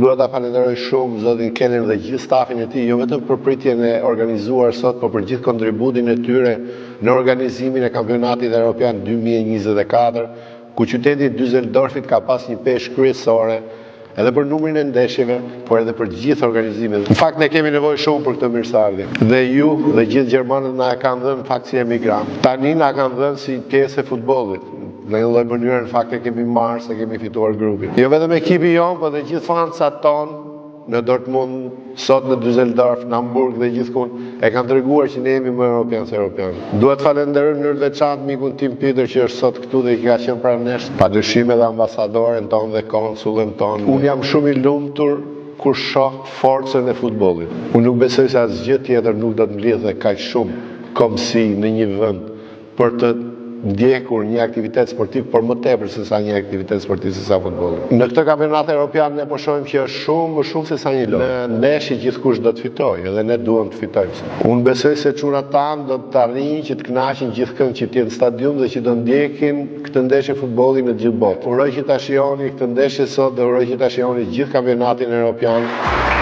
Dua ta falenderoj shumë zotin Kenin dhe gjithë stafin e tij, jo vetëm për pritjen e organizuar sot, por për gjithë kontributin e tyre në organizimin e kampionatit evropian 2024, ku qyteti i Düsseldorfit ka pas një peshë kryesore, edhe për numrin e ndeshjeve, por edhe për gjithë organizimet. Në fakt ne kemi nevojë shumë për këtë mirësardhje. Dhe ju dhe gjithë gjermanët na e kanë dhënë fakt si emigrant. Tani na kanë dhënë si pjesë e futbollit. Në një lloj mënyre në fakt e kemi marrë se kemi fituar grupin. Jo vetëm ekipi jon, por dhe gjithë fansat tonë në Dortmund, sot në Düsseldorf, në Hamburg dhe gjithkund e kanë treguar që ne jemi më europian se europian. Dua të falenderoj në veçantë mikun tim Peter që është sot këtu dhe i ka qenë pranë nesh, padyshim edhe ambasadoren tonë dhe konsullin tonë. Unë jam shumë i lumtur kur shoh forcën e futbollit. Unë nuk besoj se asgjë tjetër nuk do të mbledhë kaq shumë komsi në një vend për të ndjekur një aktivitet sportiv, por më tepër se sa një aktivitet sportiv se sa futbolli. Në këtë kampionat evropian ne po shohim që është shumë më shumë se sa një lojë. Në ndeshje gjithkush do të fitojë, edhe ne duam të fitojmë. Unë besoj se çunat tanë do të arrijnë që të kënaqin gjithkund që të jenë në stadium dhe që do ndjekin këtë ndeshje futbolli në gjithë botën. Uroj që ta shihoni këtë ndeshje sot dhe uroj që ta shihoni gjithë kampionatin evropian.